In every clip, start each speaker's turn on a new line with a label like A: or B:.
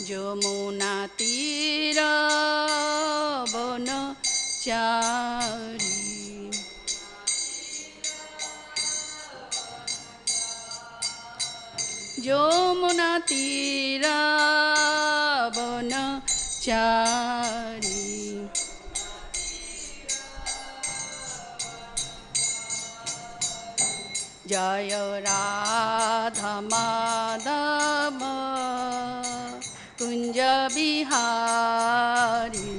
A: যমুনা তীর বনচারী যমুনা তীর বনচারী জয় রাধা মাধব কুঞ্জ বিহারী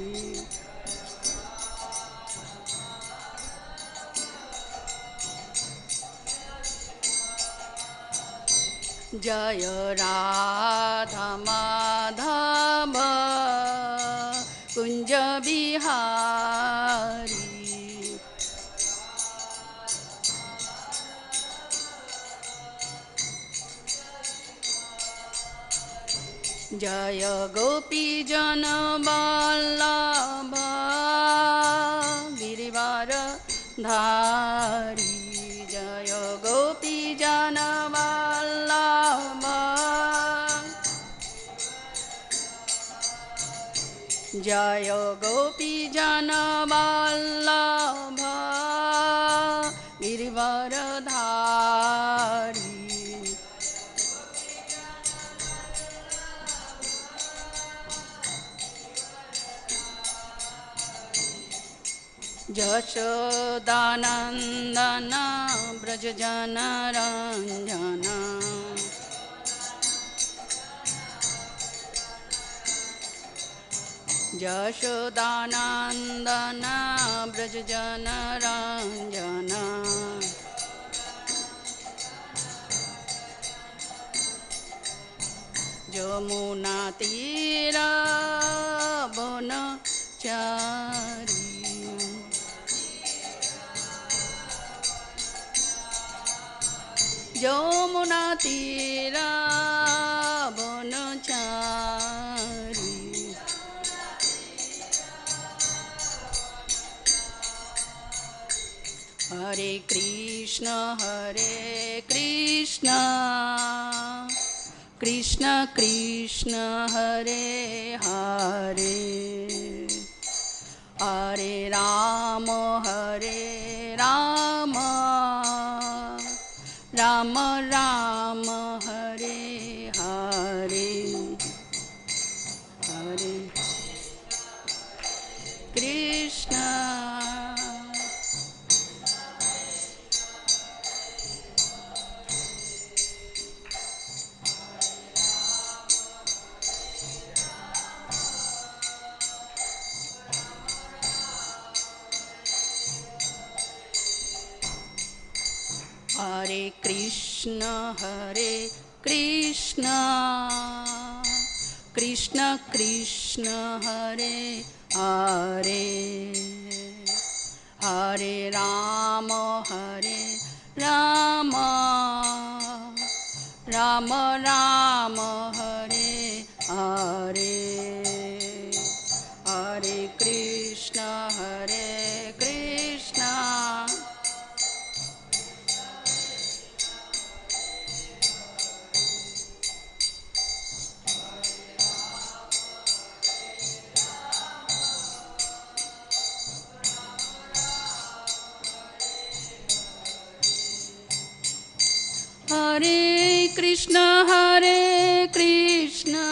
A: জয় রাধা মাধব কুঞ্জ বিহারী জয় গোপী জন বল্লভ গিরিবার ধারী জয় গোপী জন বল্লভ জয় গোপী জন বল্লভ গিরিবার ধারী যশোদানন্দন ব্রজ জন রঞ্জন যশোদানন্দন ব্রজ জন রঞ্জন যমুনা তীর বনচারী যমুনা তীর বনচারী হরে Krishna Krishna Krishna Hare Hare Hare Ram Ram Ram Hare Hare Hare Krishna Hare Krishna, Krishna Krishna, Hare Hare, Hare Rama, Rama Rama, Hare Hare, Hare Krishna, Krishna. Hare Krishna,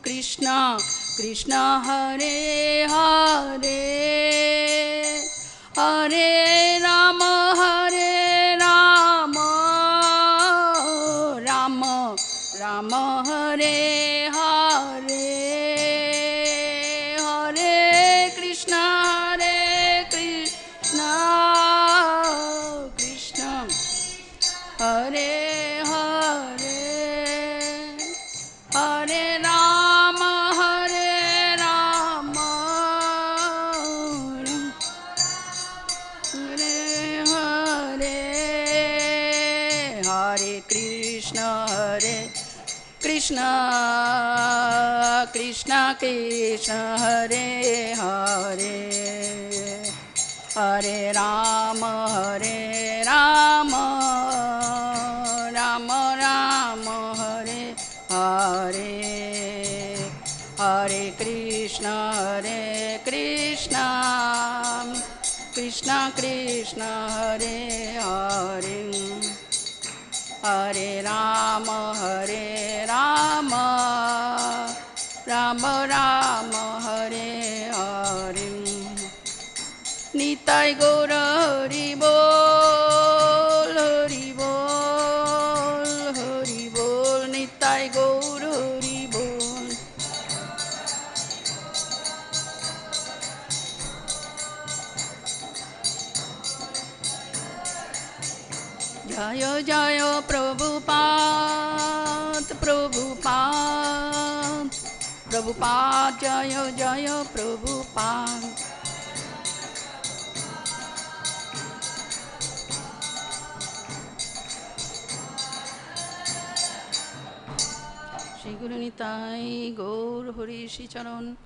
A: Krishna Krishna, Hare Hare, Hare Rama, Rama Rama, Hare Hare, Hare Krishna, Krishna Hare Hare, Hare Rama, Hare Hare, Hare Krishna, Krishna Krishna, Hare Hare, Hare Rama, Rama Rama, Krishna Hare Hare Hare Rama Rama Rama Hare Hare Nitai Gaura Hari Bol Hari Bol Hari Bol Nitai Gaura Hari Bol Jaya Jaya Prabhupada Prabhupada Prabhupada Jaya Jaya Prabhupada Shri Guru Nitai Gaur Hari Shri Charan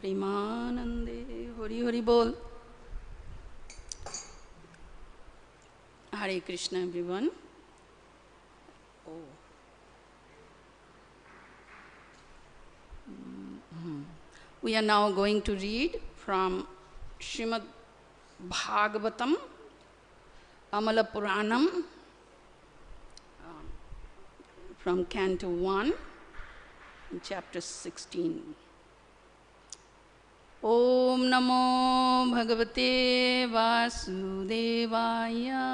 A: Premanande Hari Hari Bol. Hare Krishna everyone. We are now going to read from Srimad Bhagavatam, Amala Puranam, from Canto 1, chapter 16. Om Namo Bhagavate Vasudevaya.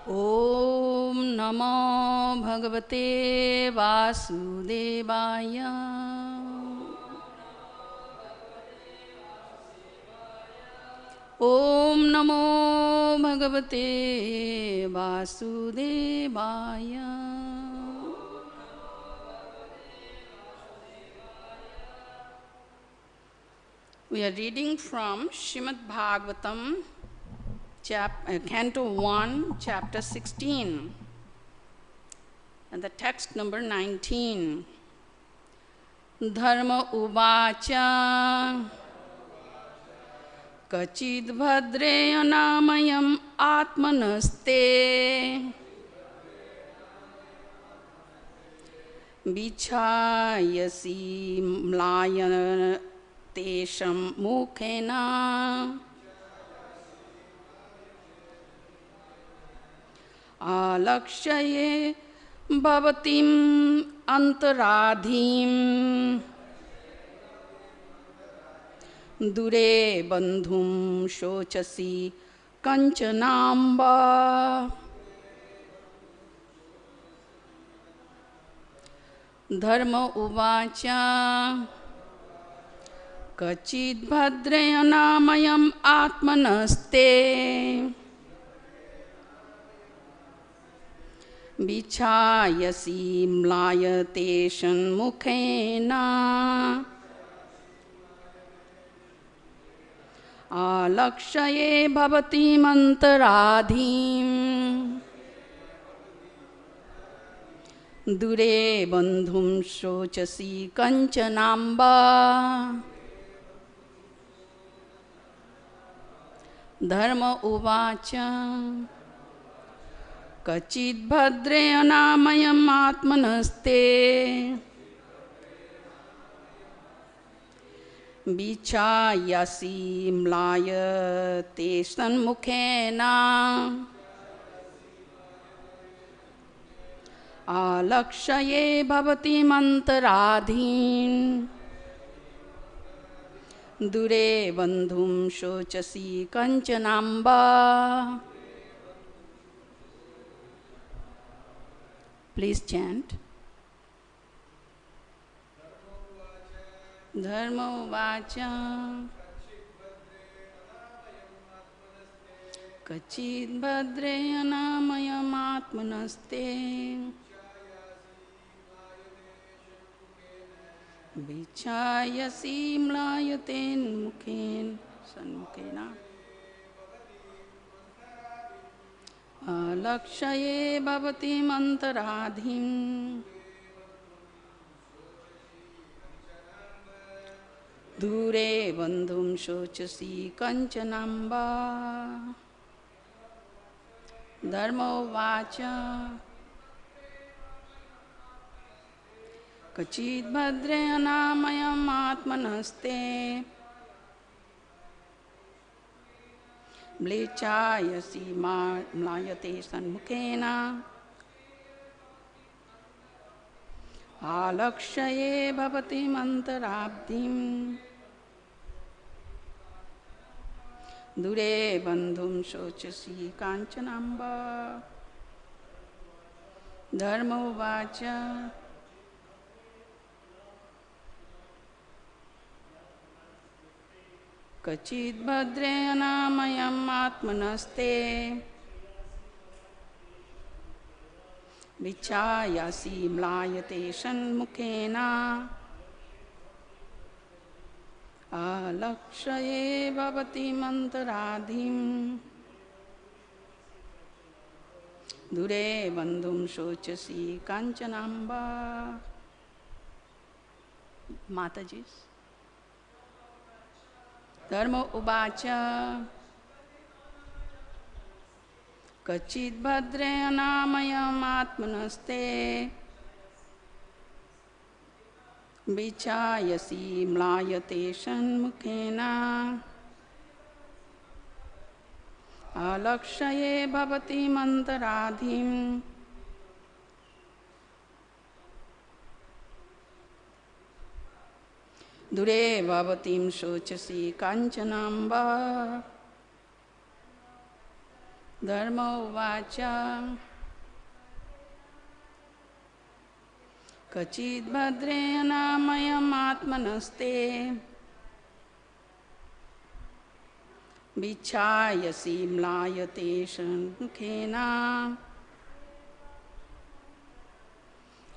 A: Om Namo Bhagavate Vasudevaya. Om Namo Bhagavate Vasudevaya. We are reading from Srimad Bhagavatam, Canto 1, chapter 16, and the text number 19. Dharma uvāca kaccid bhadre anāmayam ātmanaste vicchāyāsi mlāyateṣan mukhena ālakṣaye bhavatīm antarādhiṁ dūre bandhuṁ śocasi kañcanāmba Dharma uvāca kaccid bhadre anāmayam ātmanaste vicchāyāsi mlāyateṣan mukhena ālakṣaye bhavatīm antarādhiṁ dūre bandhuṁ śocasi kañcanāmba Dharma uvāca kaccid bhadre anāmayam ātmanaste vicchāyāsi mlāyateṣan mukhena ālakṣaye bhavatīm antarādhiṁ dūre bandhuṁ śocasi kañcanāmba. Please chant. Dharma uvāca kaccid bhadre anāmayam ātmanaste vicchāyāsi mlāyateṣan ālakṣaye bhavatīm antarādhiṁ dūre bandhuṁ śocasi kañcanāmba. Dharma uvāca kaccid bhadre anāmayam ātmanaste vicchāyāsi mlāyateṣan mukhena ālakṣaye bhavatīm antarādhiṁ dūre bandhuṁ śocasi kañcanāmba Dharma uvāca kaccid bhadre anāmayam ātmanaste vicchāyāsi mlāyateṣan mukhena ālakṣaye bhavatīm antarādhiṁ dūre bandhuṁ śocasi kañcanāmba. Matajis. Dharma uvāca kaccid bhadre anāmayam ātmanaste vicchāyāsi mlāyateṣan mukhena ālakṣaye bhavatīm antarādhiṁ dūre bhavatīm śocasi kañcanāmba. Dharma uvāca kaccid bhadre anāmayam ātmanaste vicchāyāsi mlāyateṣan mukhena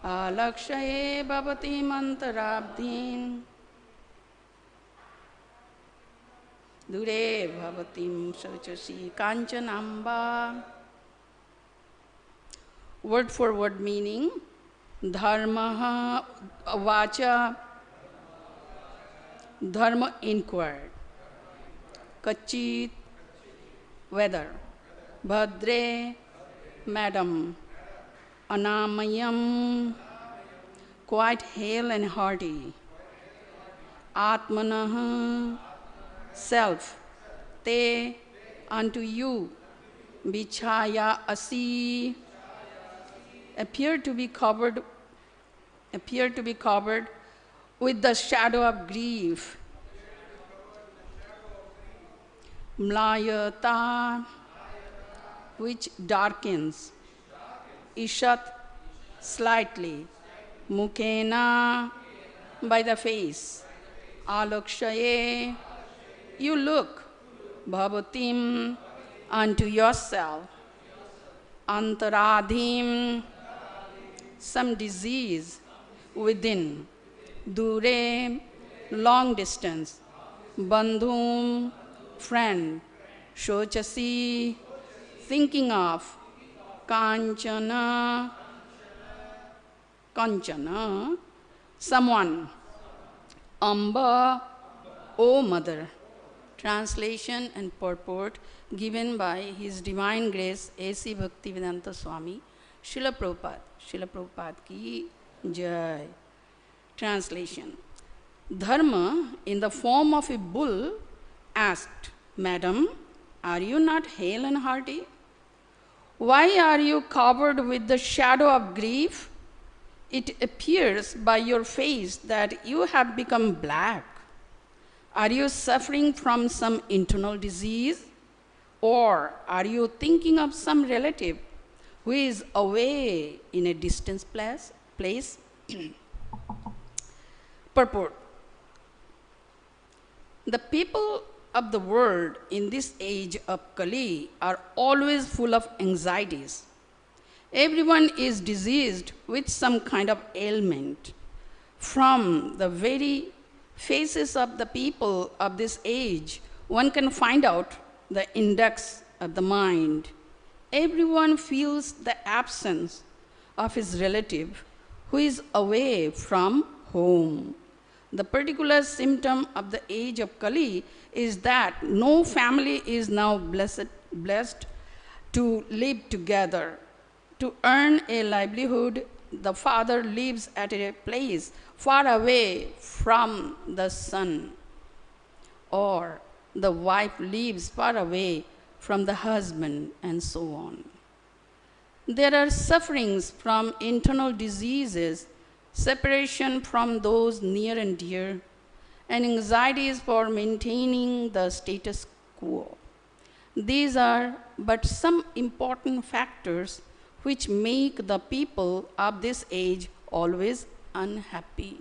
A: ālakṣaye bhavatīm antarādhiṁ dūre bhavatīm śocasi kañcanāmba. Word for word meaning. Dharma uvāca, Dharma inquired. Kaccid, weather. Bhadre, madam. Anāmayam, quite hale and hearty. Ātmanas, self. Te, unto you. Vicchāyāsi, appear to be covered with the shadow of grief. Mlāyatā, which darkens. Ishat, slightly. Mukhena, by the face. ālakṣaye, you look. Bhavatīm, unto yourself. Antarādhiṁ, some disease within. Dūre, long distance. Bandhuṁ, friend. śocasi, thinking of. kañcanāmba, someone. Amba, O mother. Translation and purport given by His Divine Grace A.C. Bhaktivedanta Swami, Srila Prabhupada. Srila Prabhupada ki jai. Translation. Dharma, in the form of a bull, asked, Madam, are you not hale and hearty? Why are you covered with the shadow of grief? It appears by your face that you have become black. Are you suffering from some internal disease? Or are you thinking of some relative who is away in a distant place? Purport. The people of the world in this age of Kali are always full of anxieties. Everyone is diseased with some kind of ailment. From the very faces of the people of this age, one can find out the index of the mind. Everyone feels the absence of his relative who is away from home. The particular symptom of the age of Kali is that no family is now blessed to live together. To earn a livelihood, the father lives at a place far away from the son, or the wife lives far away from the husband, and so on. There are sufferings from internal diseases, separation from those near and dear, and anxieties for maintaining the status quo. These are but some important factors which make the people of this age always unhappy.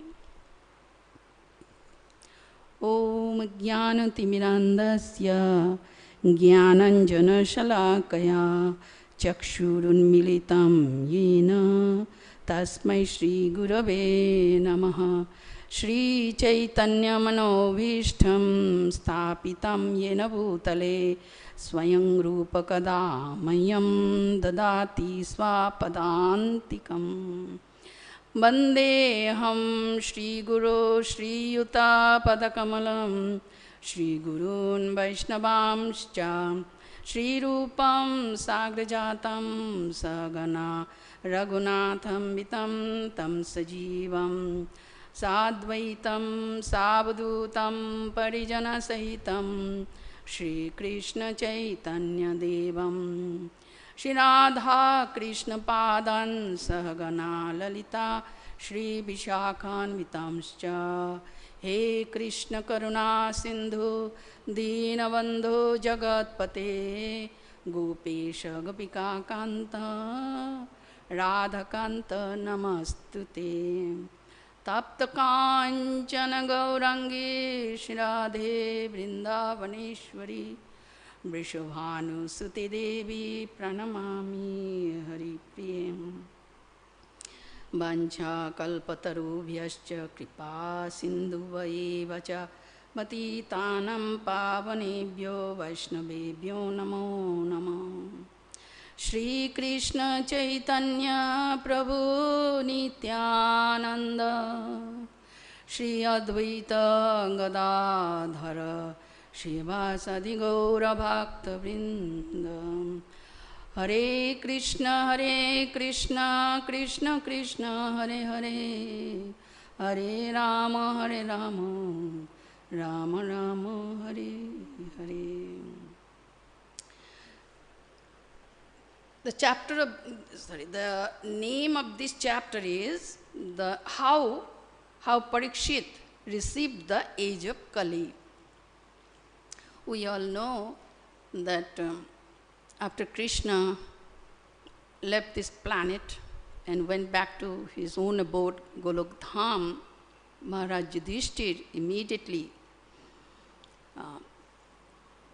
A: Om Jnanatimirandasya Jnananjana Shalakaya Chakshurunmilitam Yena Tasmai Shri Gurave Namaha Shri Chaitanya Manobhishtam Sthapitam Yena Bhutale Swayam Rupa Kadāmayam Dadati Swapadantikam Vandeham Shri Guru Shri Yuta Padakamalam Shri Gurun Vaishnavamscha Shri Rupam Sagrajatam Sagana Raghunatham Vitam Tam Sajivam Sadvaitam Savadhutam Parijana Sahitam Shri Krishna Chaitanya Devam Shri Radha Krishna Padan Sahagana Lalita Shri Vishakhan Vitamscha He Krishna Karuna Sindhu Dīnabandhu Jagatpate Gopesha Gopika Kanta Radha Kanta Namastute Tapta Kañcana Gaurangi Shri Radhe Vrindavaneshwari Vrishabhanu Suti Devi Pranamami Hari Priyam Vancha Kalpatarubhyascha Kripa Sindhuvaeva cha Patitanam Pavanebhyo Vaishnavebhyo Namo Namo Shri Krishna Chaitanya Prabhu Nityananda Shri Advaita Gadadhara Shivasadi Gaura Bhakta Vrindam Hare Krishna Krishna Krishna Hare Hare Hare Rama Rama Rama Hare Hare. The name of this chapter is how Parikshit received the age of Kali. We all know that after Krishna left this planet and went back to his own abode, Golokdham, Maharaj Yudhishthir immediately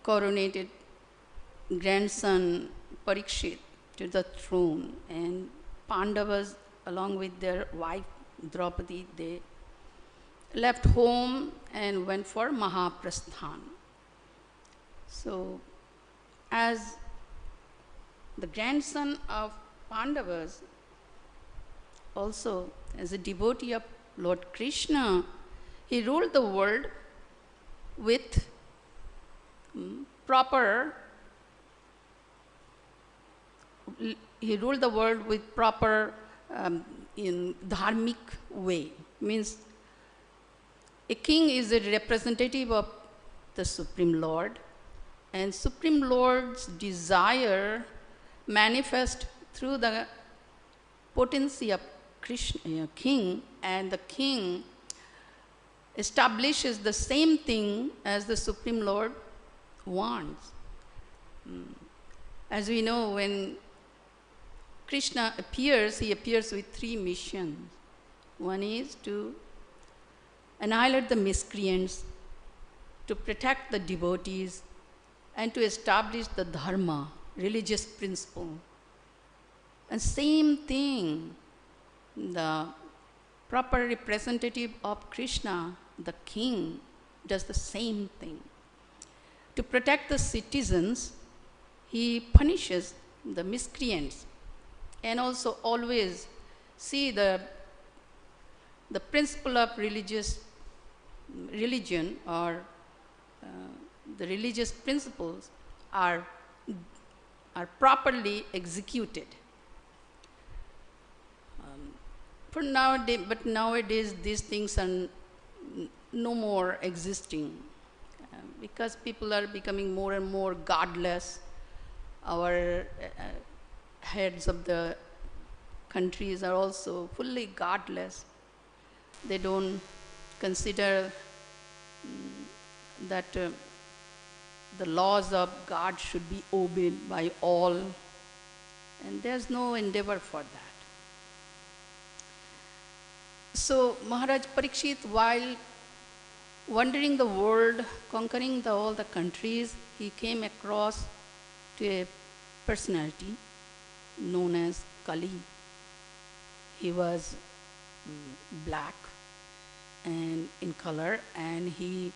A: coronated grandson Parikshit to the throne, and Pandavas along with their wife Draupadi, they left home and went for Mahaprasthan. So as the grandson of Pandavas, also as a devotee of Lord Krishna, he ruled the world with proper in dharmic way. Means a king is a representative of the Supreme Lord, and Supreme Lord's desire manifest through the potency of Krishna, king, and the king establishes the same thing as the Supreme Lord wants. As we know, when Krishna appears, he appears with three missions. One is to annihilate the miscreants, to protect the devotees, and to establish the Dharma, religious principle. And same thing, the proper representative of Krishna, the king, does the same thing. To protect the citizens, he punishes the miscreants, and also always see the principle of religion or the religious principles are properly executed. But nowadays these things are no more existing because people are becoming more and more godless, our heads of the countries are also fully godless. They don't consider that the laws of God should be obeyed by all, and there's no endeavor for that. So Maharaj Parikshit, while wandering the world, conquering all the countries, he came across to a personality known as Kali. He was black and in color, and he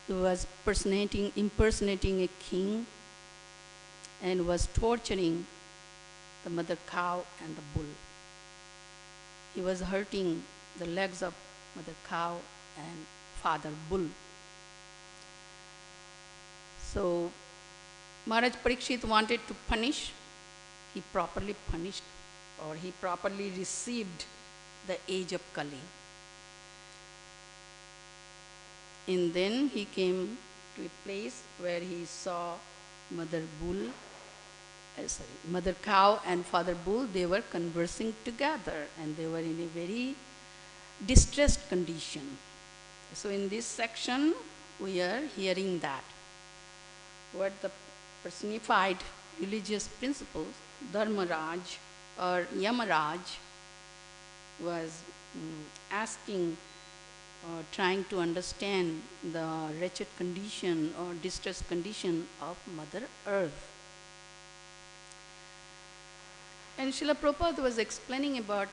A: was impersonating a king, and was torturing the mother cow and the bull. He was hurting the legs of mother cow and father bull. So Maharaj Parikshit wanted to punish. He properly punished, or he properly received the age of Kali. And then he came to a place where he saw mother cow and father bull. They were conversing together, and they were in a very distressed condition. So in this section, we are hearing that what the personified religious principles, Dharmaraj or Yamaraj, was asking or trying to understand the wretched condition or distressed condition of Mother Earth. And Srila Prabhupada was explaining about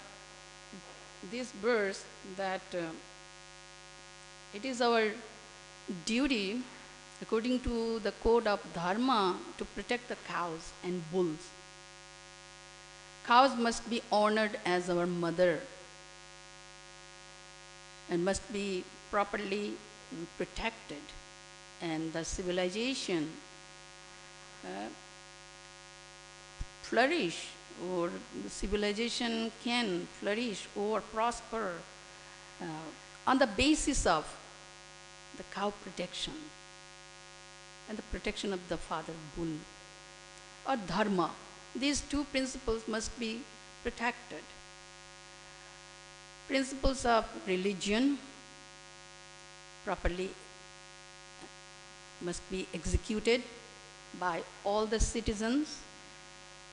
A: this verse that it is our duty, according to the code of Dharma, to protect the cows and bulls. Cows must be honored as our mother and must be properly protected, and the civilization flourish, or the civilization can flourish or prosper on the basis of the cow protection and the protection of the father bull, or dharma. These two principles must be protected. Principles of religion properly must be executed by all the citizens,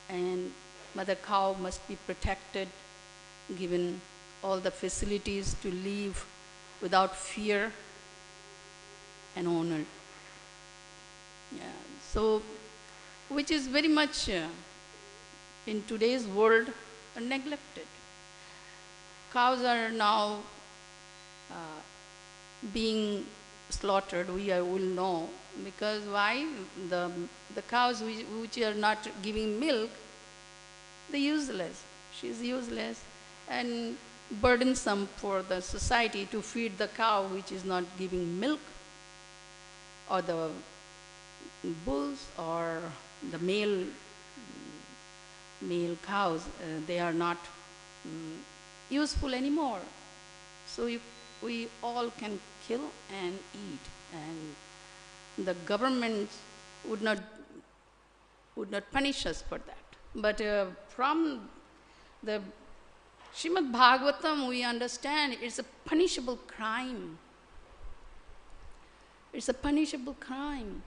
A: and mother cow must be protected, given all the facilities to live without fear and honored. Yeah. So, which is very much in today's world neglected. Cows are now being slaughtered, we will know, because why? The cows which are not giving milk, they're useless. She's useless and burdensome for the society to feed the cow which is not giving milk, or the bulls or the male cows. They are not useful anymore. So we all can kill and eat, and the government would not punish us for that. But from the Srimad Bhagavatam, we understand it's a punishable crime. It's a punishable crime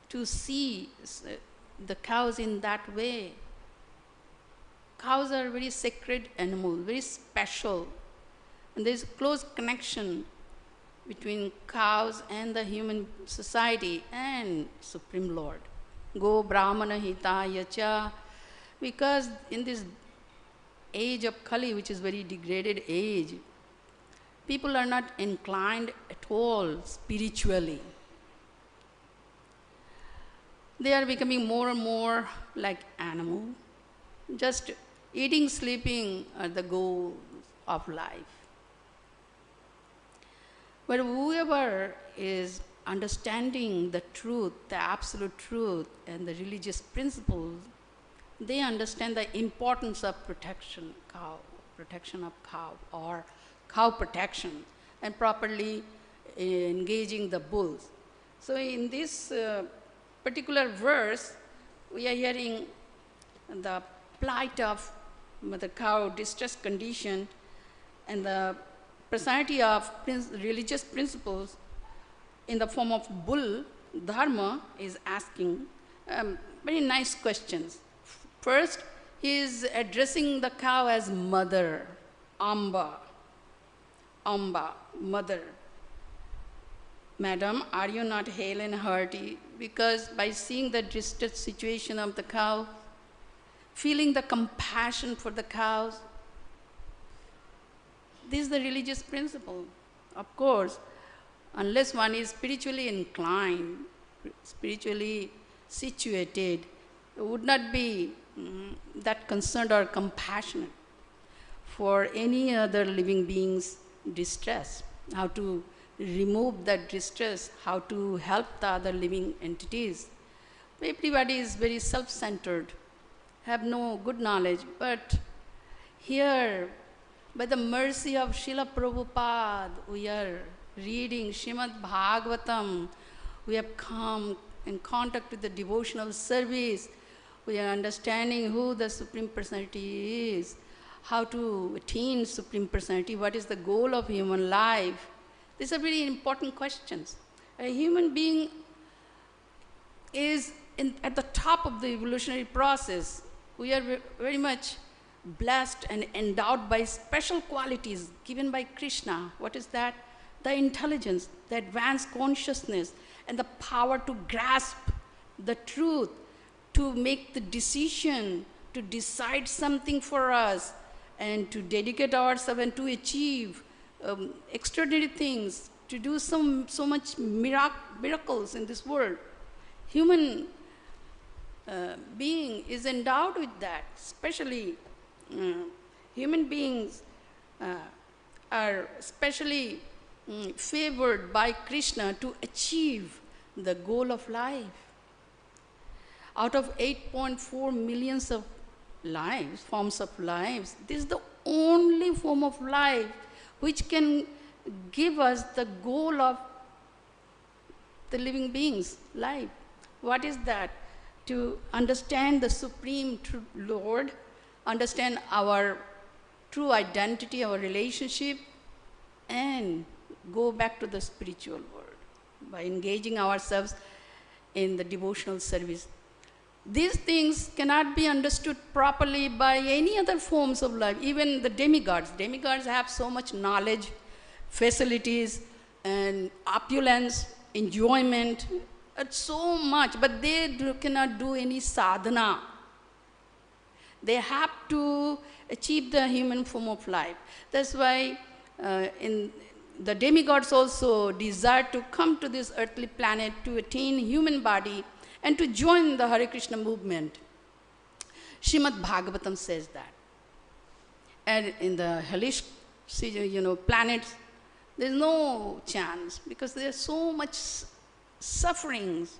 A: to see the cows in that way. Cows are very sacred animals, very special. And there is a close connection between cows and the human society and Supreme Lord. Go Brahmana hitaya cha. Because in this age of Kali, which is very degraded age, people are not inclined at all spiritually. They are becoming more and more like animal. Just eating, sleeping are the goals of life. But whoever is understanding the truth, the absolute truth, and the religious principles, they understand the importance of protection of cow, or cow protection, and properly engaging the bulls. So in this particular verse, we are hearing the plight of the cow, distressed condition, and the personality of religious principles in the form of bull, Dharma, is asking very nice questions. First, he is addressing the cow as mother, Amba, mother. Madam, are you not hale and hearty? Because by seeing the distressed situation of the cow, feeling the compassion for the cows, this is the religious principle. Of course, unless one is spiritually inclined, spiritually situated, would not be that concerned or compassionate for any other living being's distress, how to remove that distress, how to help the other living entities. Everybody is very self-centered, have no good knowledge, but here, by the mercy of Srila Prabhupada, we are reading Srimad Bhagavatam, we have come in contact with the devotional service, we are understanding who the Supreme Personality is, how to attain Supreme Personality, what is the goal of human life. These are very important questions. A human being is at the top of the evolutionary process. We are very much blessed and endowed by special qualities given by Krishna. What is that? The intelligence, the advanced consciousness, and the power to grasp the truth, to make the decision, to decide something for us, and to dedicate ourselves and to achieve extraordinary things, to do so much miracles in this world. Human being is endowed with that. Especially human beings are specially favored by Krishna to achieve the goal of life. Out of 8.4 millions of lives, forms of lives, this is the only form of life which can give us the goal of the living being's life. What is that? To understand the Supreme True Lord, understand our true identity, our relationship, and go back to the spiritual world by engaging ourselves in the devotional service. These things cannot be understood properly by any other forms of life, even the demigods. Demigods have so much knowledge, facilities, and opulence, enjoyment, so much, but they cannot do any sadhana. They have to achieve the human form of life. That's why in the demigods also desire to come to this earthly planet to attain human body and to join the Hare Krishna movement. Srimad Bhagavatam says that. And in the hellish, planets, there's no chance because there's so much sufferings.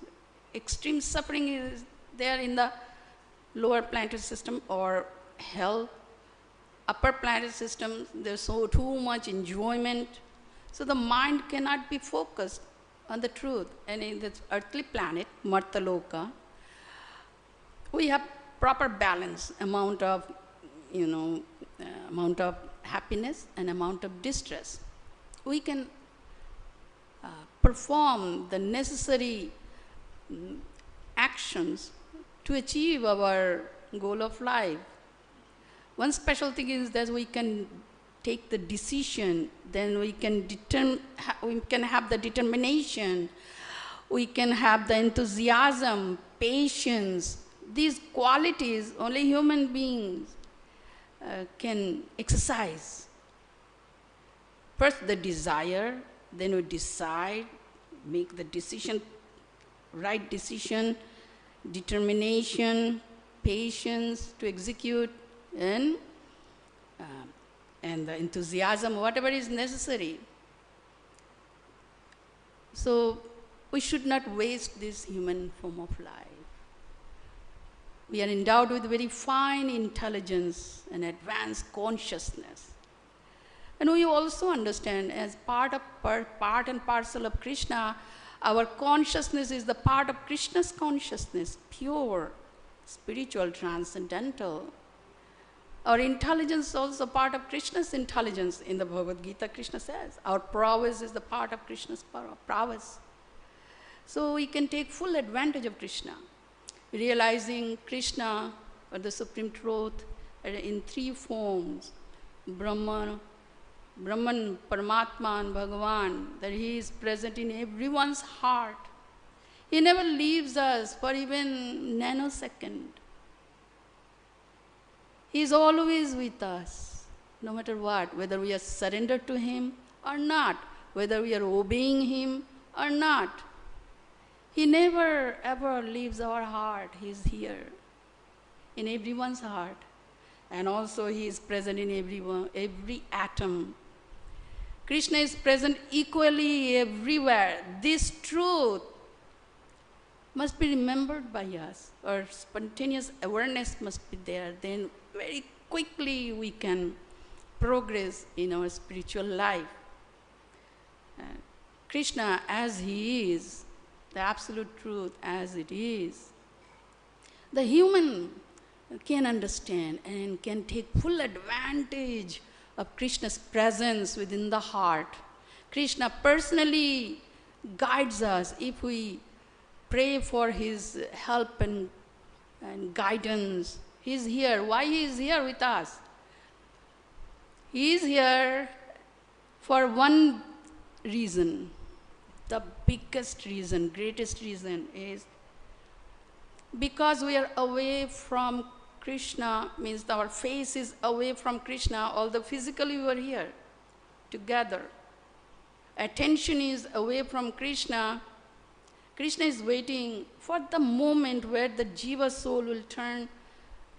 A: Extreme suffering is there in the lower planetary system or hell. Upper planetary system, there's too much enjoyment. So the mind cannot be focused on the truth. And in this earthly planet, Martaloka, we have proper balance, amount of happiness and amount of distress. We can perform the necessary actions to achieve our goal of life. One special thing is that we can take the decision, then we can have the determination, we can have the enthusiasm, patience. These qualities only human beings can exercise. First the desire, then we decide, make the decision, right decision, determination, patience to execute, and the enthusiasm, whatever is necessary. So we should not waste this human form of life. We are endowed with very fine intelligence and advanced consciousness. And we also understand as part and parcel of Krishna, Our consciousness is the part of Krishna's consciousness, pure, spiritual, transcendental. Our intelligence is also part of Krishna's intelligence. In the Bhagavad Gita, Krishna says, our prowess is the part of Krishna's prowess. So we can take full advantage of Krishna, realizing Krishna, or the Supreme Truth, in three forms, Brahman, Paramatma and Bhagavan, that He is present in everyone's heart. He never leaves us for even nanosecond. He is always with us, no matter what, whether we are surrendered to Him or not, whether we are obeying Him or not. He never ever leaves our heart. He is here, in everyone's heart. And also He is present in every atom. Krishna is present equally everywhere. This truth must be remembered by us, or spontaneous awareness must be there. Then very quickly we can progress in our spiritual life. Krishna as He is, the absolute truth as it is, the human can understand and can take full advantage of Krishna's presence within the heart. Krishna personally guides us if we pray for His help and guidance. He is here. Why He is here with us? He is here for one reason. The biggest reason, greatest reason is because we are away from Krishna, means our face is away from Krishna, although physically we are here together. Attention is away from Krishna. Krishna is waiting for the moment where the jiva soul will turn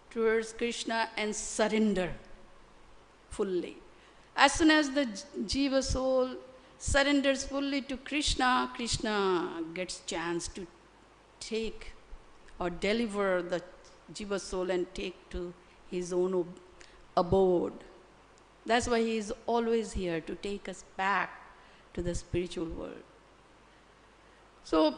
A: towards Krishna and surrender fully. As soon as the jiva soul surrenders fully to Krishna, Krishna gets chance to take or deliver the jiva soul and take to His own abode. That's why He is always here, to take us back to the spiritual world. So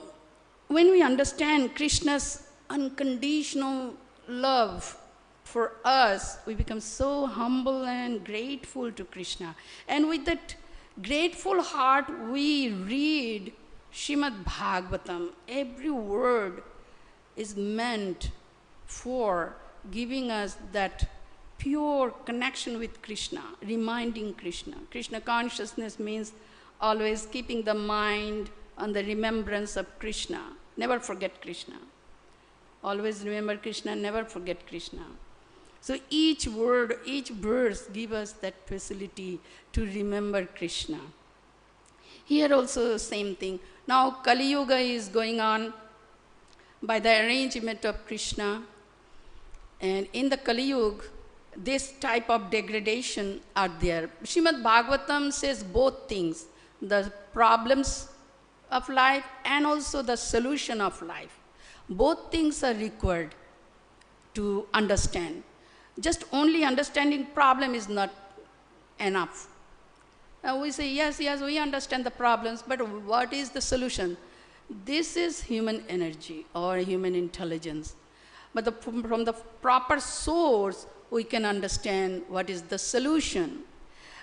A: when we understand Krishna's unconditional love for us, we become so humble and grateful to Krishna. And with that grateful heart, we read Srimad Bhagavatam. Every word is meant for giving us that pure connection with Krishna, reminding Krishna. Krishna consciousness means always keeping the mind on the remembrance of Krishna. Never forget Krishna. Always remember Krishna, never forget Krishna. So each word, each verse gives us that facility to remember Krishna. Here also same thing. Now Kali Yuga is going on by the arrangement of Krishna. And in the Kali Yuga, this type of degradation are there. Srimad Bhagavatam says both things, the problems of life and also the solution of life. Both things are required to understand. Just only understanding problem is not enough. We say, yes, we understand the problems, but what is the solution? This is human energy or human intelligence. But from the proper source, we can understand what is the solution.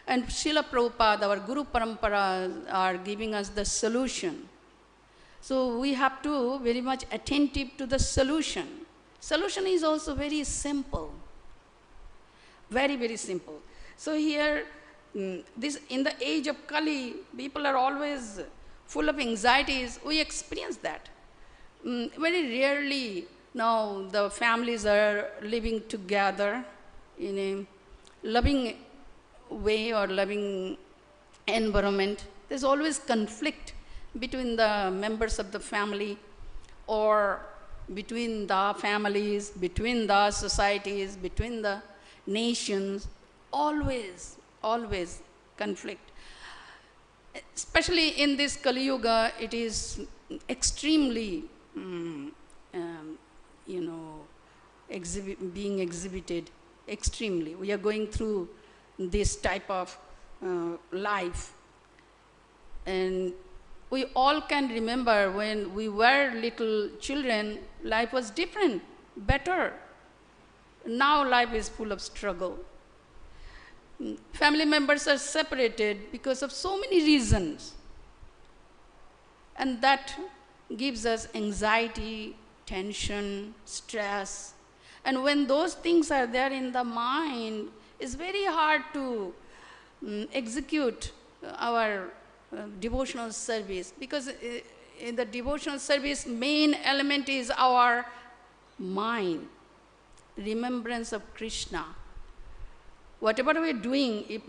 A: And Srila Prabhupada, our Guru Parampara, are giving us the solution. So we have to very much attentive to the solution. Solution is also very simple. Very, very simple. So here, in the age of Kali, people are always full of anxieties. We experience that. Very rarely now the families are living together in a loving way or loving environment. There's always conflict between the members of the family or between the families, between the societies, between the nations. Always conflict. Especially in this Kali Yuga, it is extremely, being exhibited extremely. We are going through this type of life. And We all can remember when we were little children, life was different, better. Now life is full of struggle. Family members are separated because of so many reasons. And that gives us anxiety, tension, stress. And when those things are there in the mind, it's very hard to execute our devotional service, because in the devotional service, main element is our mind, remembrance of Krishna. Whatever we're doing,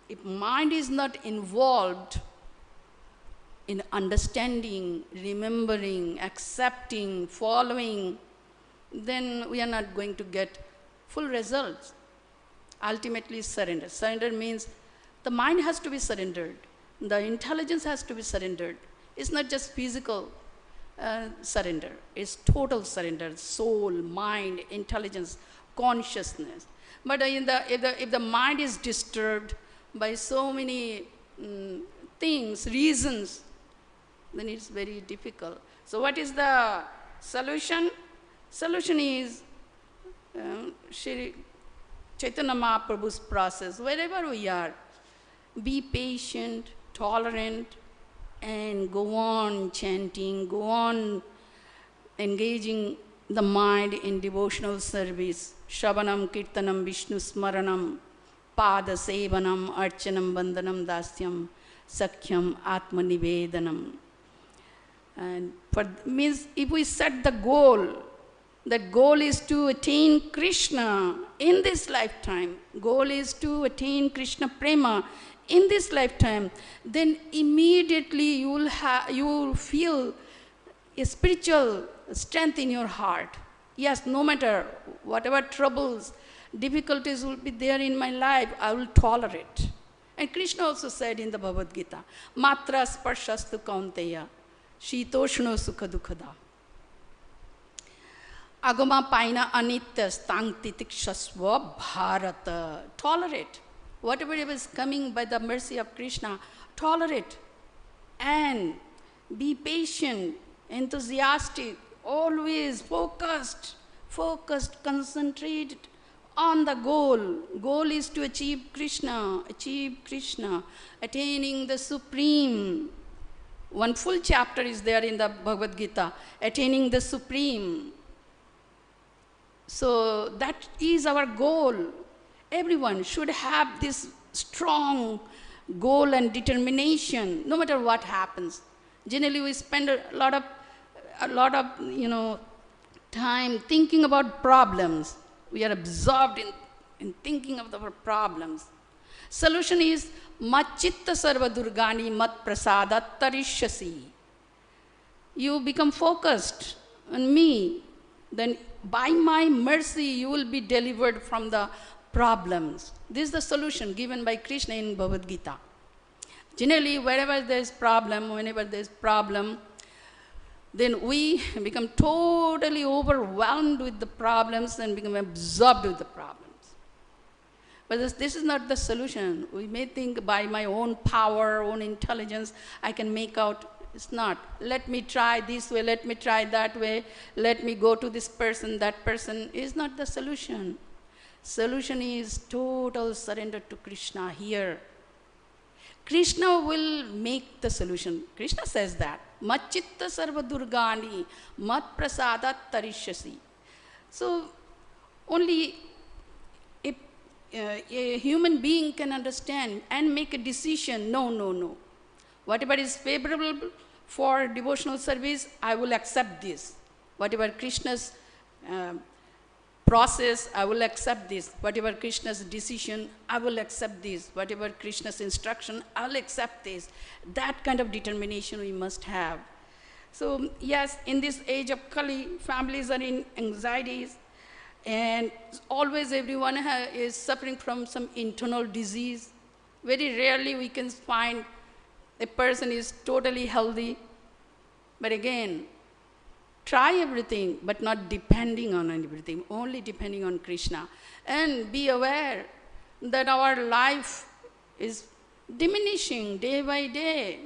A: if mind is not involved in understanding, remembering, accepting, following, then we are not going to get full results. Ultimately, surrender. Surrender means the mind has to be surrendered. The intelligence has to be surrendered. It's not just physical surrender. It's total surrender. Soul, mind, intelligence, consciousness. But if the mind is disturbed by so many things, reasons, then it's very difficult. So what is the solution? Solution is Shri Chaitanya Mahaprabhu's process. Wherever we are, be patient, tolerant, and go on chanting, go on engaging the mind in devotional service. Shravanam, Kirtanam, Vishnu Smaranam, Pada Sevanam, Archanam, Bandhanam, Dasyam, Sakhyam, Atmanivedanam. And means if we set the goal, that goal is to attain Krishna in this lifetime, goal is to attain Krishna Prema in this lifetime, then immediately you will feel a spiritual strength in your heart. Yes, no matter whatever troubles, difficulties will be there in my life, I will tolerate. And Krishna also said in the Bhagavad Gita, Matra sparsastu kaunteya, shitoshno sukha dukkada. Agama paina anitya stang titikshasva bharata. Tolerate. Whatever is coming by the mercy of Krishna, tolerate. And be patient, enthusiastic, always focused, concentrated on the goal. Goal is to achieve Krishna, attaining the Supreme. One full chapter is there in the Bhagavad Gita, attaining the Supreme. So that is our goal. Everyone should have this strong goal and determination, no matter what happens. Generally, we spend a lot of time thinking about problems. We are absorbed in thinking of our problems. Solution is machitta sarva durgani mat prasadat tarishyasi. You become focused on me, then by my mercy you will be delivered from the problems. This is the solution given by Krishna in Bhagavad Gita. Generally, wherever there is problem, whenever there is problem, then we become totally overwhelmed with the problems and become absorbed with the problems. But this is not the solution. We may think by my own power, own intelligence, I can make out. It's not. Let me try this way, let me try that way, let me go to this person, that person, is not the solution. Solution is total surrender to Krishna here. Krishna will make the solution. Krishna says that. Machitta sarva durgani mat prasadat tarishyasi. So only a human being can understand and make a decision. No. Whatever is favorable for devotional service, I will accept this. Whatever Krishna's process, I will accept this. Whatever Krishna's decision, I will accept this. Whatever Krishna's instruction, I will accept this. That kind of determination we must have. So yes, in this age of Kali, families are in anxieties, and always everyone is suffering from some internal disease. Very rarely we can find a person is totally healthy. But again, try everything, but not depending on everything, only depending on Krishna. And be aware that our life is diminishing day by day.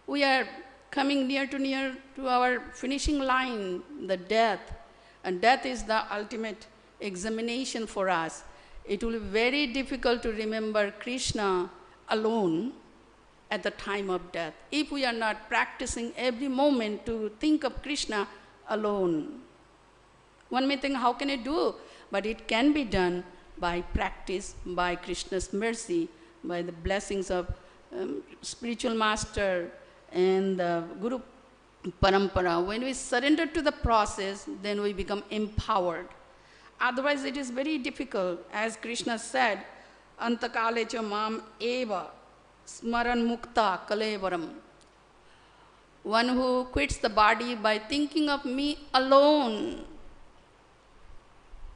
A: we are coming near to our finishing line, the death. And death is the ultimate examination for us. It will be very difficult to remember Krishna alone at the time of death, if we are not practicing every moment to think of Krishna alone. One may think, how can I do? But it can be done by practice, by Krishna's mercy, by the blessings of spiritual master and the Guru Parampara. When we surrender to the process, then we become empowered. Otherwise, it is very difficult. As Krishna said, antakale cha mam eva smaran mukta kalevaram. One who quits the body by thinking of me alone,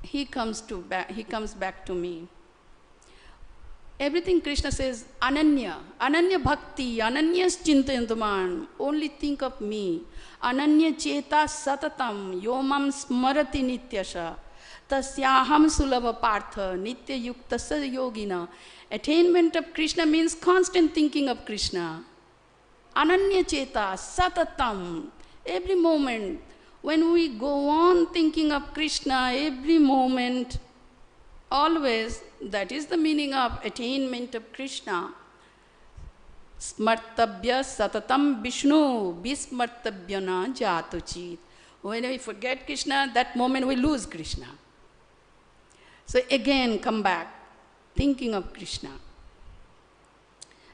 A: he comes back to me. Everything Krishna says, ananya bhakti, ananyas chintayantaman, only think of me. Ananya cheta satatam, yomam smarati nityasha, tasyaham sulabha partha, nitya yuktasa yogina. Attainment of Krishna means constant thinking of Krishna. Ananya cheta satatam, every moment. When we go on thinking of Krishna, every moment, always, that is the meaning of attainment of Krishna. Smartabhya satatam Vishnu, vismartabhya na jatuchit. When we forget Krishna, that moment we lose Krishna. So again, come back, thinking of Krishna.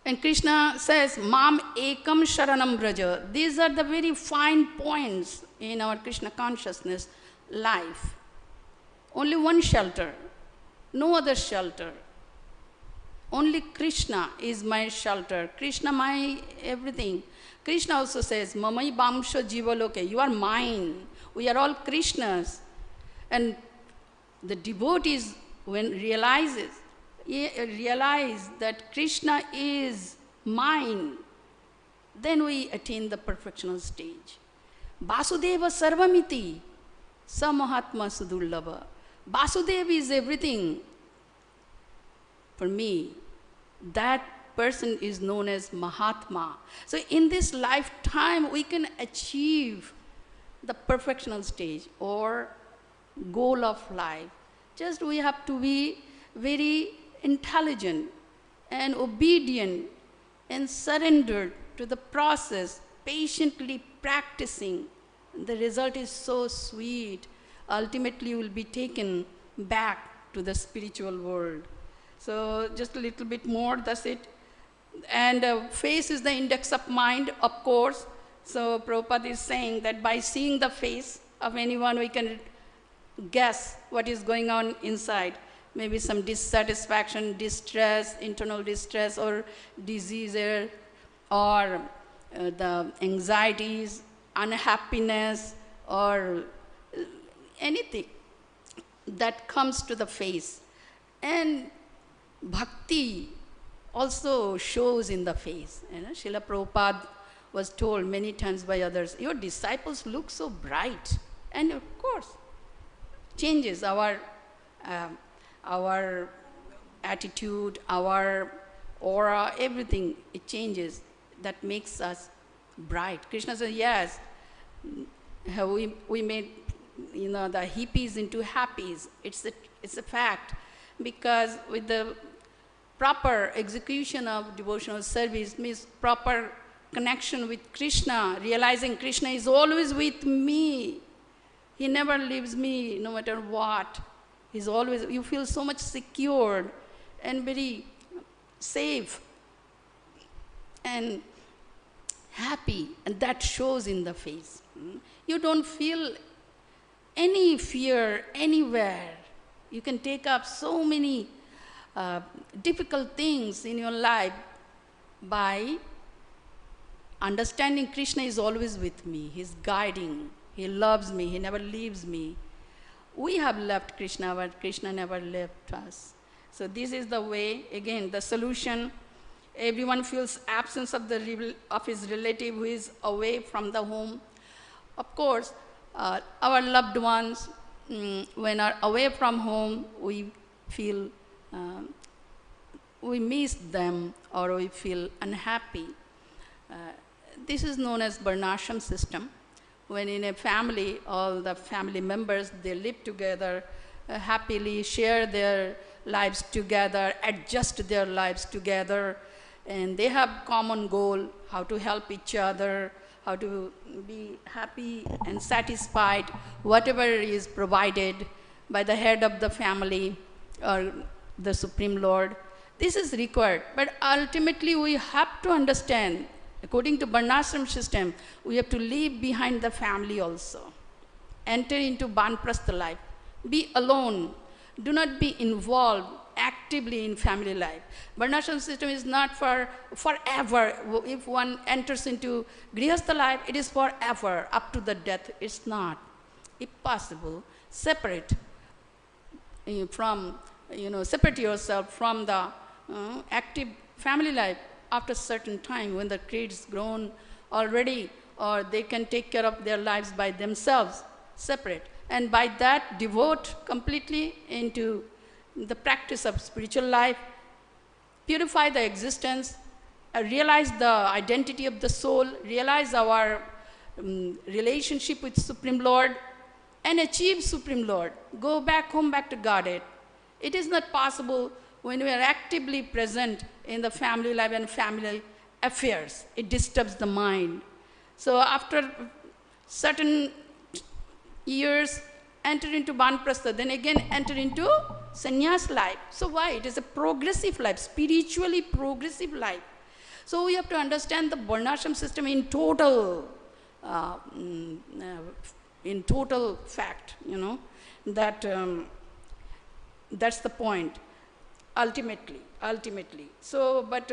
A: And Krishna says, Mam ekam sharanam braja. These are the very fine points in our Krishna consciousness life. Only one shelter, no other shelter. Only Krishna is my shelter. Krishna my everything. Krishna also says, Mamai bamsha jivaloke, you are mine. We are all Krishnas. And the devotees, when realize that Krishna is mine, then we attain the perfectional stage. Vasudeva sarvamiti, samahatma sudullabha. Vasudeva is everything for me. That person is known as Mahatma. So in this lifetime, we can achieve the perfectional stage or goal of life. Just we have to be very intelligent and obedient and surrendered to the process, patiently practicing. The result is so sweet. Ultimately, you will be taken back to the spiritual world. So just a little bit more, that's it. And face is the index of mind, of course. So Prabhupada is saying that by seeing the face of anyone, we can guess what is going on inside. Maybe some dissatisfaction, distress, internal distress, or disease, or the anxieties, unhappiness, or anything that comes to the face. And bhakti also shows in the face. You know, Srila Prabhupada was told many times by others, your disciples look so bright. And of course, changes our attitude, our aura, everything, it changes. That makes us bright. Krishna says, yes, we made the hippies into happies. It's a fact. Because with the proper execution of devotional service means proper connection with Krishna, realizing Krishna is always with me. He never leaves me no matter what. He's always, you feel so much secured and very safe and happy, and that shows in the face. You don't feel any fear anywhere. You can take up so many difficult things in your life by understanding Krishna is always with me. He's guiding. He loves me. He never leaves me. We have left Krishna, but Krishna never left us. So this is the way, again, the solution. Everyone feels absence of his relative who is away from the home. Of course, our loved ones, when are away from home, we feel we miss them or we feel unhappy. this is known as varnashram system. When in a family, all the family members, they live together, happily share their lives together, adjust their lives together, and they have common goal, how to help each other, how to be happy and satisfied, whatever is provided by the head of the family or the Supreme Lord. This is required, but ultimately we have to understand, according to Varnashram system, we have to leave behind the family also. Enter into Banprastha life. Be alone. Do not be involved actively in family life. Varnashram system is not for forever. If one enters into Grihastha life, it is forever, up to the death. It's not. If possible, separate separate yourself from the active family life after a certain time when the kids grown already, or they can take care of their lives by themselves, separate. And by that, devote completely into the practice of spiritual life, purify the existence, realize the identity of the soul, realize our relationship with Supreme Lord, and achieve Supreme Lord. Go back home, back to Godhead. It is not possible when we are actively present in the family life and family affairs. It disturbs the mind. So after certain years, enter into Banprastha, then again enter into sannyas life. So why? It is a progressive life, spiritually progressive life. So we have to understand the varnashram system in total fact, that that's the point, ultimately. So, but,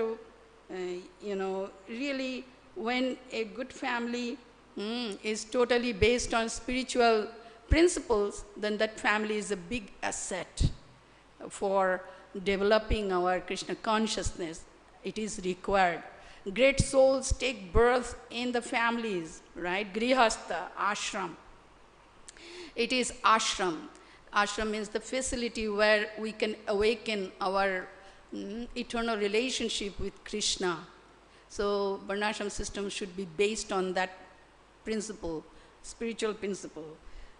A: really, when a good family is totally based on spiritual principles, then that family is a big asset for developing our Krishna consciousness. It is required. Great souls take birth in the families, right? Grihastha, ashram. It is ashram. Ashram means the facility where we can awaken our eternal relationship with Krishna. So varnashram system should be based on that principle, spiritual principle.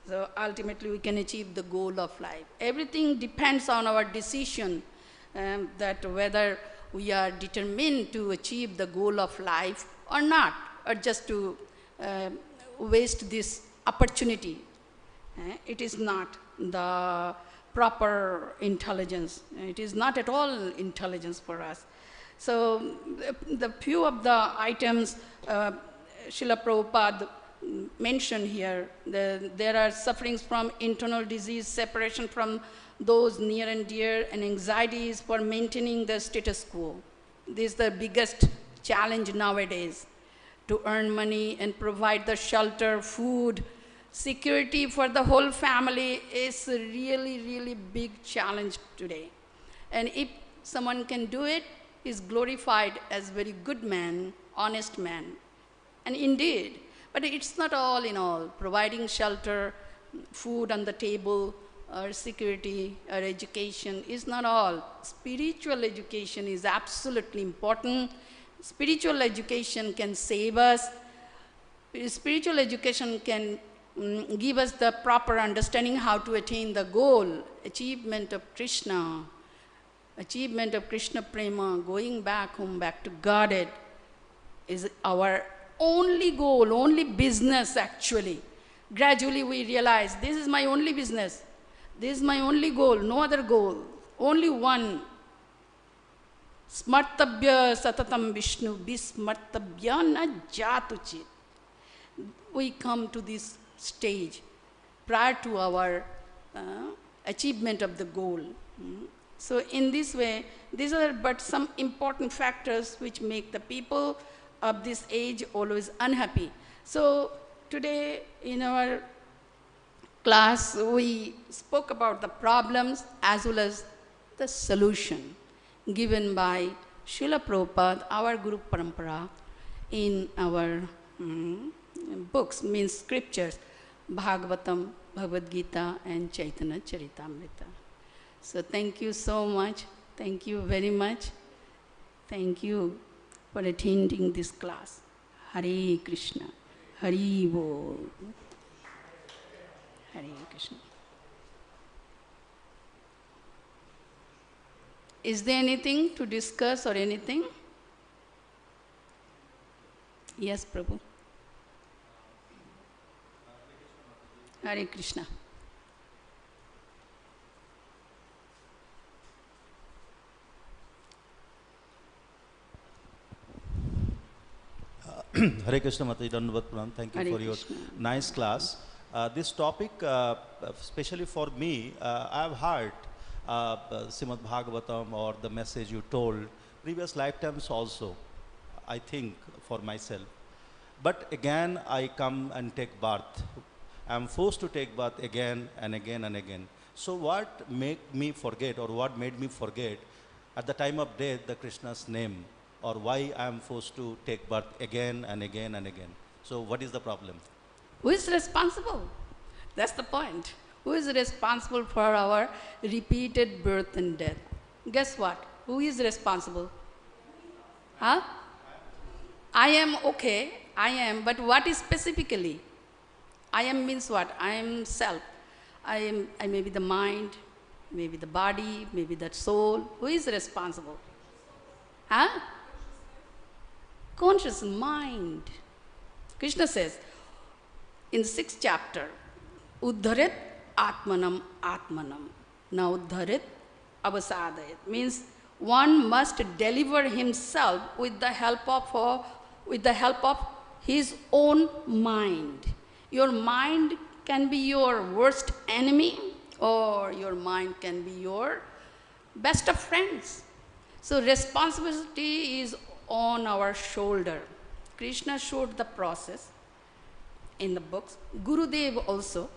A: So ultimately we can achieve the goal of life. Everything depends on our decision, that whether we are determined to achieve the goal of life or not, or just to waste this opportunity. It is not the proper intelligence. It is not at all intelligence for us. So the few of the items Srila Prabhupada mentioned here, there are sufferings from internal disease, separation from those near and dear, and anxieties for maintaining the status quo. This is the biggest challenge nowadays, to earn money and provide the shelter, food, security for the whole family is a really, really big challenge today. And if someone can do it, he's glorified as very good man, honest man. And indeed, but it's not all in all. Providing shelter, food on the table, or security, or education is not all. Spiritual education is absolutely important. Spiritual education can save us. Spiritual education can give us the proper understanding how to attain the goal, achievement of Krishna prema, going back home, back to Godhead is our only goal, only business actually. Gradually we realize this is my only business, this is my only goal, no other goal, only one. Smartabhya satatam Vishnu, bismartabhya na jatuchit. We come to this stage prior to our achievement of the goal. So in this way, these are but some important factors which make the people of this age always unhappy. So today in our class, we spoke about the problems as well as the solution given by Srila Prabhupada, our Guru Parampara, in our books, means scriptures, Bhagavatam, Bhagavad Gita, and Chaitanya Charitamrita. So thank you so much. Thank you very much. Thank you for attending this class. Hare Krishna. Hari Bol. Hare Krishna. Is there anything to discuss or anything? Yes, Prabhu. Hare Krishna.
B: Hare Krishna Mataji, Dandavat Pranam. Thank you
A: Hare
B: for your
A: Krishna.
B: nice class. This topic, especially for me, I have heard Srimad Bhagavatam or the message you told previous lifetimes also, I think, for myself. But again, I come and take birth. I am forced to take birth again and again and again. So what made me forget, or what made me forget at the time of death the Krishna's name, or why I am forced to take birth again and again and again? So what is the problem?
A: Who is responsible? That's the point. Who is responsible for our repeated birth and death? Guess what? Who is responsible? Huh? I am, okay, I am, but what is specifically? I am means what? I am self. I may be the mind, maybe the body, maybe the soul. Who is responsible? Huh? Conscious mind. Krishna says in the 6th chapter, Uddharet ātmanam ātmanam. Now uddharet avasadayat means one must deliver himself with the help of his own mind. Your mind can be your worst enemy, or your mind can be your best of friends. So responsibility is on our shoulder. Krishna showed the process in the books. Gurudev also,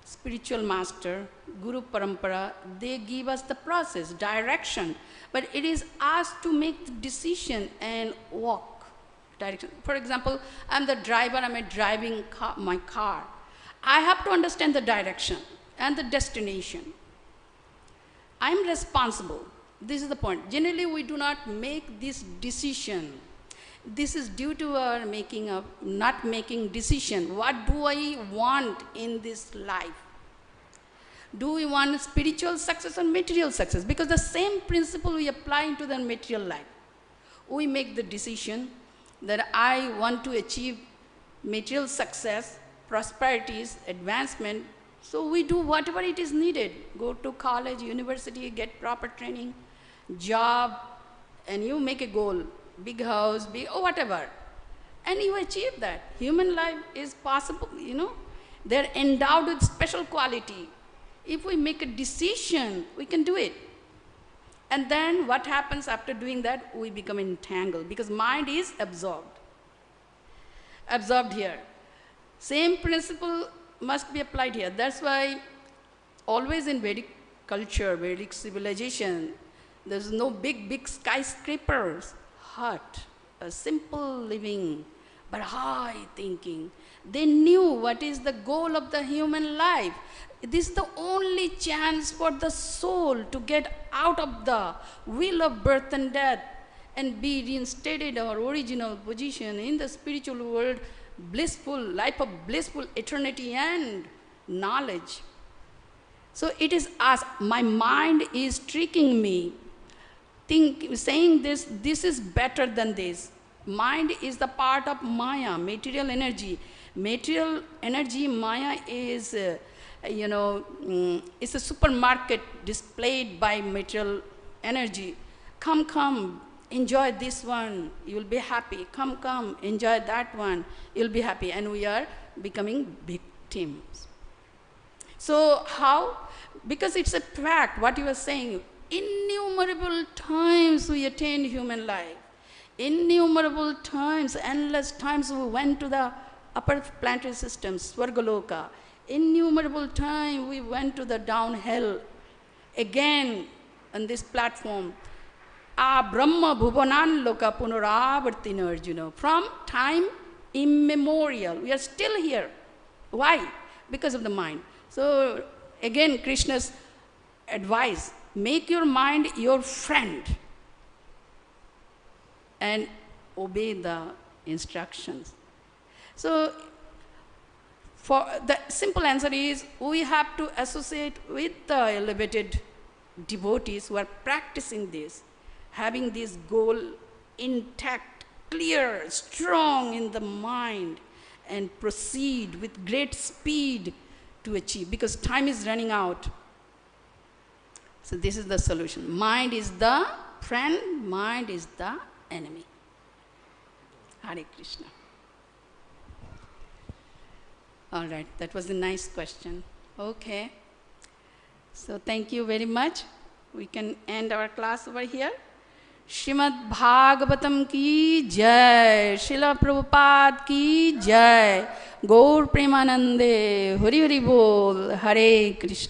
A: spiritual master, Guru Parampara, they give us the process, direction. But it is us to make the decision and walk direction. For example, I'm the driver, I'm driving my car. I have to understand the direction and the destination. I'm responsible. This is the point. Generally, we do not make this decision. This is due to our not making decision. What do I want in this life? Do we want spiritual success or material success? Because the same principle we apply into the material life. We make the decision that I want to achieve material success, prosperities, advancement. So we do whatever it is needed. Go to college, university, get proper training, job, and you make a goal. Big house, whatever. And you achieve that. Human life is possible, They're endowed with special quality. If we make a decision, we can do it. And then what happens after doing that? We become entangled because mind is absorbed. Absorbed here. Same principle must be applied here. That's why always in Vedic culture, Vedic civilization, there's no big skyscrapers. Heart, a simple living, but high thinking. They knew what is the goal of the human life. This is the only chance for the soul to get out of the wheel of birth and death and be reinstated our original position in the spiritual world, blissful, life of blissful eternity and knowledge. So it is us, my mind is tricking me, saying this is better than this. Mind is the part of Maya, material energy. Material energy, Maya is, it's a supermarket displayed by material energy. Come, enjoy this one, you'll be happy. Come, enjoy that one, you'll be happy. And we are becoming victims. So how? Because it's a fact, what you are saying. Innumerable times we attained human life. Innumerable times, endless times we went to the upper planetary systems, Swargaloka. Innumerable times we went to the down hell. Again, on this platform, Brahma Bhuvanan Loka Punaravartina Arjuna. From time immemorial, we are still here. Why? Because of the mind. So again, Krishna's advice, make your mind your friend and obey the instructions. So, for the simple answer is we have to associate with the elevated devotees who are practicing this, having this goal intact, clear, strong in the mind, and proceed with great speed to achieve, because time is running out. So this is the solution. Mind is the friend, mind is the enemy. Hare Krishna. All right, that was a nice question. Okay. So thank you very much. We can end our class over here. Srimad Bhagavatam ki jai, Srila Prabhupada ki jai, Gaur Premanande, Hari Hari Bol, Hare Krishna.